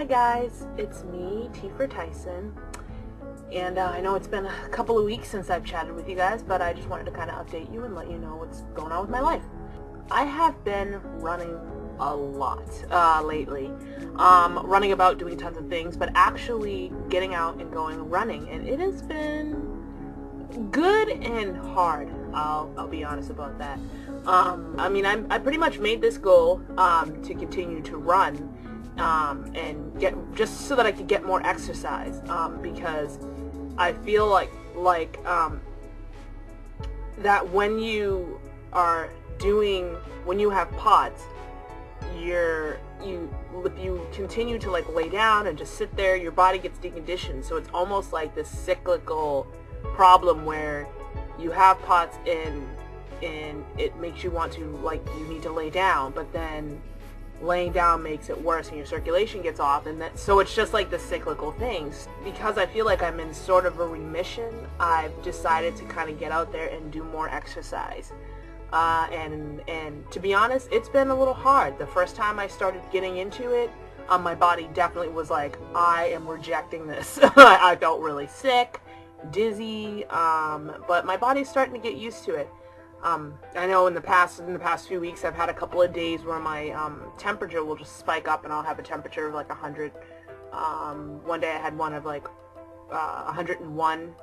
Hi guys, it's me, T for Tyson, and I know it's been a couple of weeks since I've chatted with you guys, but I just wanted to kind of update you and let you know what's going on with my life. I have been running a lot lately, running about, doing tons of things, but actually getting out and going running, and it has been good and hard. I'll be honest about that. I pretty much made this goal to continue to run and get, just so that I could get more exercise, because I feel like that when you have POTS, if you continue to lay down and just sit there, your body gets deconditioned. So it's almost like this cyclical problem where you have POTS and it makes you want to, you need to lay down, but then laying down makes it worse and your circulation gets off, and so it's just like the cyclical things. Because I feel like I'm in sort of a remission, I've decided to kind of get out there and do more exercise. And to be honest, it's been a little hard. The first time I started getting into it, my body definitely was like, I am rejecting this. I felt really sick, dizzy, but my body's starting to get used to it. I know in the past few weeks I've had a couple of days where my temperature will just spike up and I'll have a temperature of 100. One day I had one of 101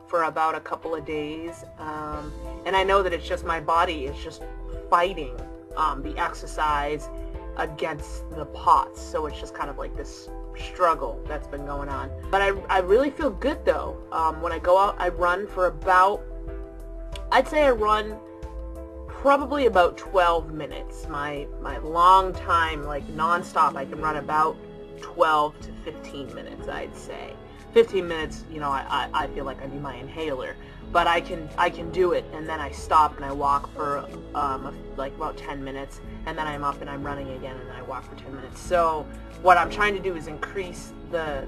for about a couple of days, and I know that it's just my body is just fighting the exercise against the POTS, so it's just kind of like this struggle that's been going on. But I really feel good though. When I go out, I run for about, I'd say I run probably about 12 minutes. My long time, non-stop, I can run about 12 to 15 minutes, I'd say. 15 minutes, I feel like I need my inhaler, but I can do it, and then I stop and I walk for about 10 minutes, and then I'm up and I'm running again, and then I walk for 10 minutes. So what I'm trying to do is increase the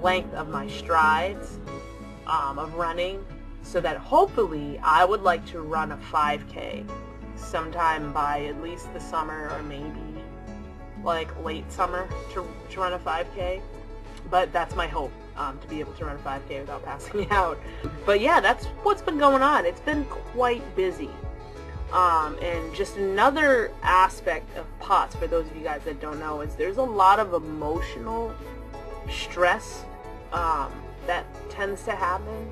length of my strides of running, so that hopefully I would like to run a 5K sometime by at least the summer, or maybe late summer, to run a 5K. But that's my hope, to be able to run a 5K without passing out. But yeah, that's what's been going on. It's been quite busy. And just another aspect of POTS, for those of you guys that don't know, is there's a lot of emotional stress that tends to happen.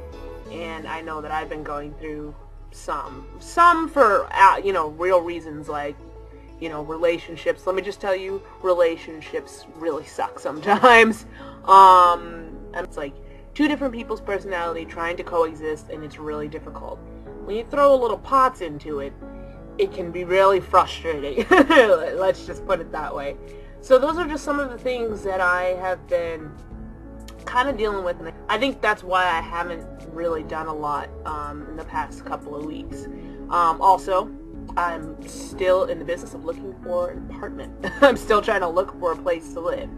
And I know that I've been going through some for real reasons, relationships. Let me just tell you, relationships really suck sometimes. And it's like two different people's personality trying to coexist, and it's really difficult. When you throw a little POTS into it, it can be really frustrating. Let's just put it that way. So those are just some of the things that I have been kind of dealing with, and I think that's why I haven't really done a lot in the past couple of weeks. Also, I'm still in the business of looking for an apartment. I'm still trying to look for a place to live,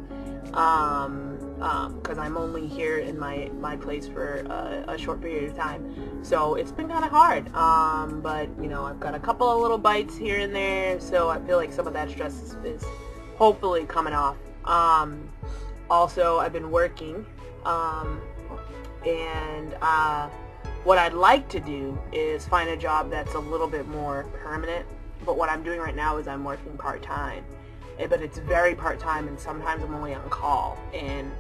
because I'm only here in my place for a short period of time, so it's been kind of hard, but I've got a couple of little bites here and there, so I feel like some of that stress is hopefully coming off. Also, I've been working, and what I'd like to do is find a job that's a little bit more permanent, but what I'm doing right now is I'm working part-time, but it's very part-time, and sometimes I'm only on call, and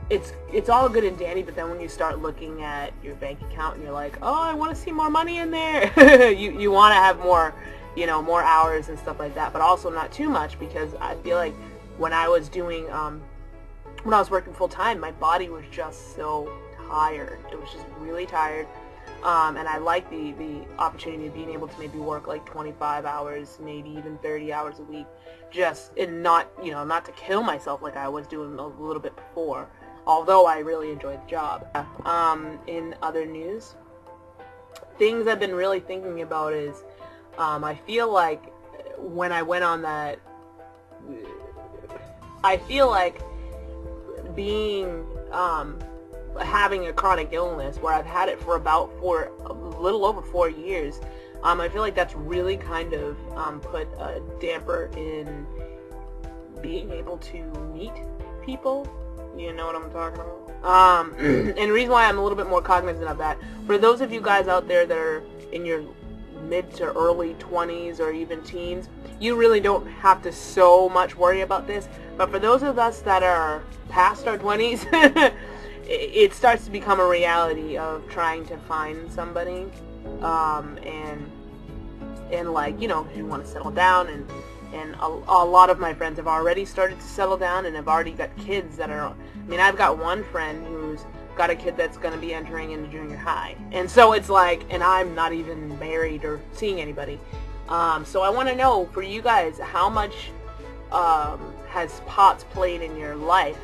it's all good and dandy, but then when you start looking at your bank account and you're like, oh, I want to see more money in there, you want to have more, more hours and stuff like that, but also not too much, because I feel like when I was doing, when I was working full-time, my body was just so tired. It was just really tired, and I like the opportunity of being able to maybe work 25 hours, maybe even 30 hours a week, and not to kill myself like I was doing a little bit before, although I really enjoyed the job. In other news, things I've been really thinking about is, I feel like when I went on that, I feel like having a chronic illness where I've had it for a little over 4 years, I feel like that's really kind of put a damper in being able to meet people. You know what I'm talking about? And the reason why I'm a little bit more cognizant of that, for those of you guys out there that are in your mid to early 20s or even teens, you really don't have to so much worry about this. But for those of us that are past our 20s, it starts to become a reality of trying to find somebody, and like, you know, you want to settle down, and a lot of my friends have already started to settle down and have already got kids that are, I mean, I've got one friend who's got a kid that's going to be entering into junior high, and so it's like, and I'm not even married or seeing anybody. So I want to know, for you guys, how much has POTS played in your life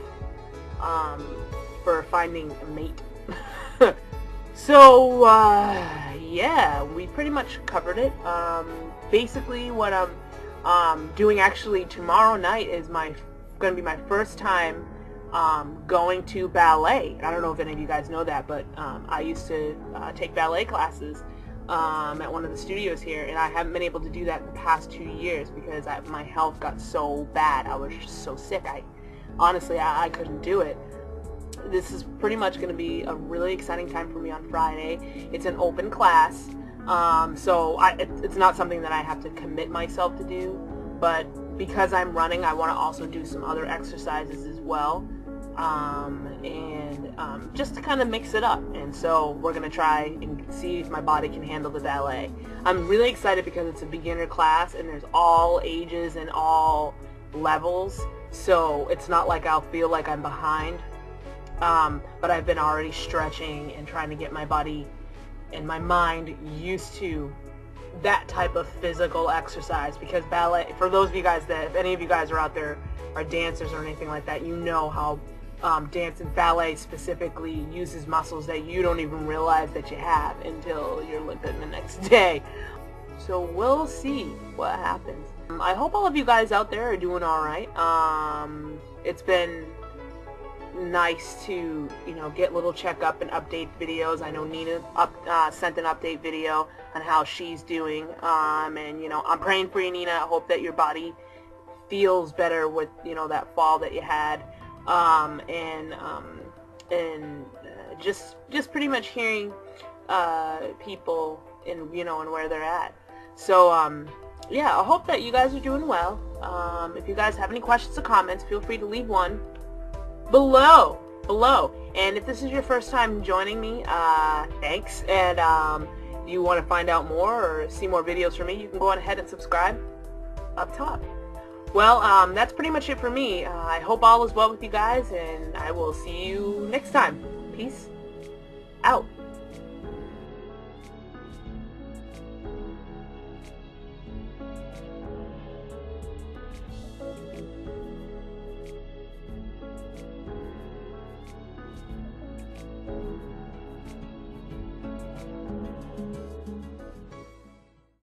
for finding a mate? So yeah, we pretty much covered it. Basically what I'm doing actually tomorrow night is going to be my first time going to ballet. I don't know if any of you guys know that, but I used to take ballet classes at one of the studios here, and I haven't been able to do that in the past 2 years because my health got so bad. I was just so sick. Honestly, I couldn't do it. This is pretty much going to be a really exciting time for me on Friday. It's an open class, so it's not something that I have to commit myself to do, but because I'm running, I want to also do some other exercises as well, and just to kind of mix it up. And so we're going to try and see if my body can handle the ballet. I'm really excited because it's a beginner class, and there's all ages and all levels, so it's not like I'll feel like I'm behind. But I've been already stretching and trying to get my body and my mind used to that type of physical exercise, because ballet, for those of you guys that, if any of you guys are out there are dancers or anything like that, you know how dance and ballet specifically uses muscles that you don't even realize that you have until you're limping the next day. So we'll see what happens. I hope all of you guys out there are doing alright. It's been nice to, you know, get little checkup and update videos. I know Nina sent an update video on how she's doing, and you know, I'm praying for you, Nina. I hope that your body feels better with, you know, that fall that you had, and just pretty much hearing people and, you know, and where they're at. So yeah, I hope that you guys are doing well. If you guys have any questions or comments, feel free to leave one below. And if this is your first time joining me, thanks. And you want to find out more or see more videos from me, you can go on ahead and subscribe up top. Well, that's pretty much it for me. I hope all is well with you guys, and I will see you next time. Peace out.